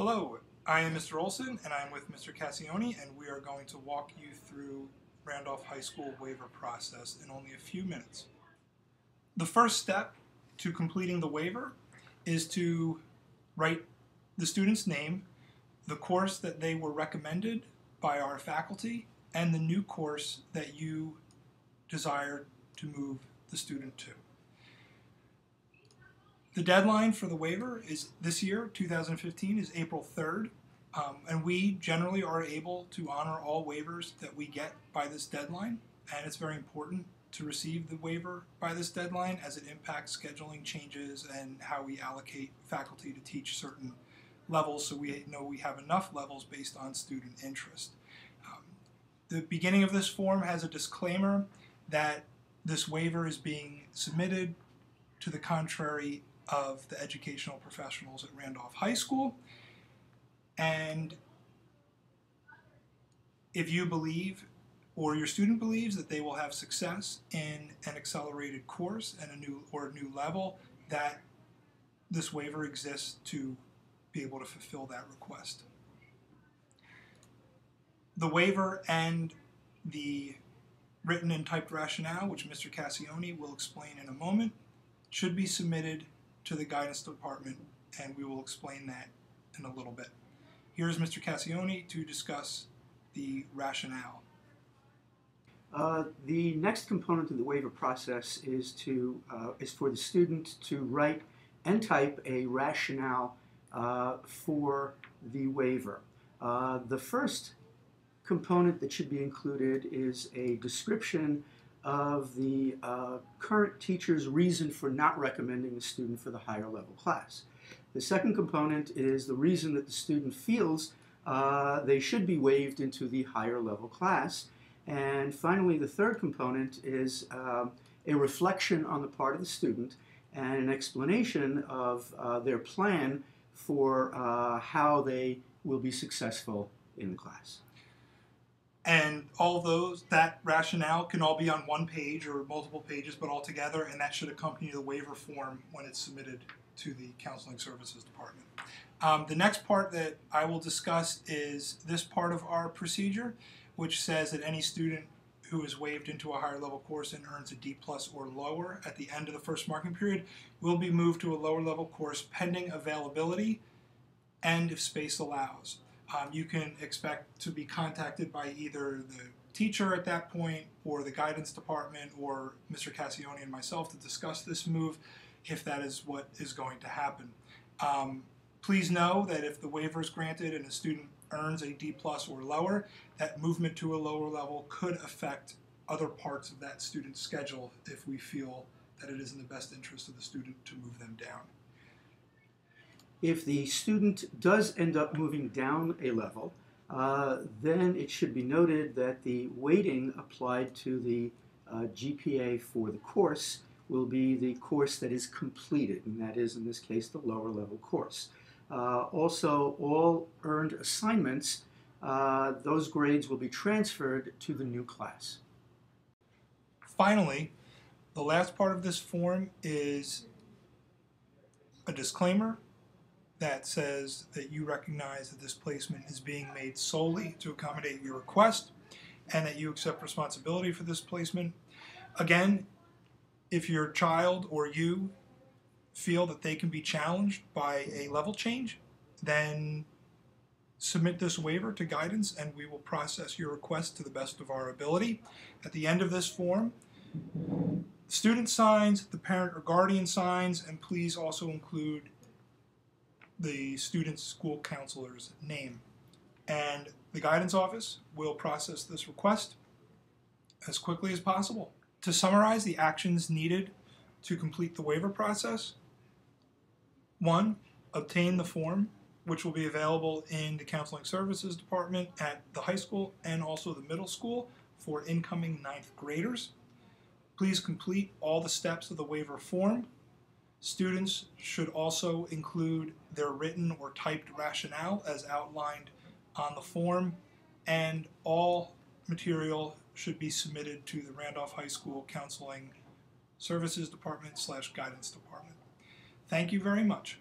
Hello, I am Mr. Olson and I am with Mr. Cassioni, and we are going to walk you through Randolph High School waiver process in only a few minutes. The first step to completing the waiver is to write the student's name, the course that they were recommended by our faculty, and the new course that you desire to move the student to. The deadline for the waiver is this year, 2015, is April 3rd, and we generally are able to honor all waivers that we get by this deadline, and it's very important to receive the waiver by this deadline as it impacts scheduling changes and how we allocate faculty to teach certain levels, so we know we have enough levels based on student interest. The beginning of this form has a disclaimer that this waiver is being submitted to the contrary of the educational professionals at Randolph High School, and if you believe or your student believes that they will have success in an accelerated course and a new level, that this waiver exists to be able to fulfill that request. The waiver and the written and typed rationale, which Mr. Cassioni will explain in a moment, should be submitted to the guidance department, and we will explain that in a little bit. Here's Mr. Cassioni to discuss the rationale. The next component of the waiver process is for the student to write and type a rationale for the waiver. The first component that should be included is a description of the current teacher's reason for not recommending the student for the higher level class. The second component is the reason that the student feels they should be waived into the higher level class. And finally, the third component is a reflection on the part of the student and an explanation of their plan for how they will be successful in the class. And all those, that rationale can all be on one page or multiple pages, but all together, and that should accompany the waiver form when it's submitted to the Counseling Services Department. The next part that I will discuss is this part of our procedure, which says that any student who is waived into a higher level course and earns a D+ or lower at the end of the first marking period will be moved to a lower level course pending availability and if space allows. You can expect to be contacted by either the teacher at that point or the guidance department or Mr. Cassioni and myself to discuss this move if that is what is going to happen. Please know that if the waiver is granted and a student earns a D+ or lower, that movement to a lower level could affect other parts of that student's schedule if we feel that it is in the best interest of the student to move them down. If the student does end up moving down a level, then it should be noted that the weighting applied to the GPA for the course will be the course that is completed, and that is, in this case, the lower level course. Also, all earned assignments, those grades will be transferred to the new class. Finally, the last part of this form is a disclaimer that says that you recognize that this placement is being made solely to accommodate your request and that you accept responsibility for this placement. Again, if your child or you feel that they can be challenged by a level change, then submit this waiver to guidance and we will process your request to the best of our ability. At the end of this form, the student signs, the parent or guardian signs, and please also include the student's school counselor's name. And the guidance office will process this request as quickly as possible. To summarize the actions needed to complete the waiver process: 1. Obtain the form, which will be available in the Counseling Services Department at the high school and also the middle school for incoming 9th graders. Please complete all the steps of the waiver form. Students should also include their written or typed rationale as outlined on the form, and all material should be submitted to the Randolph High School Counseling Services Department / Guidance Department. Thank you very much.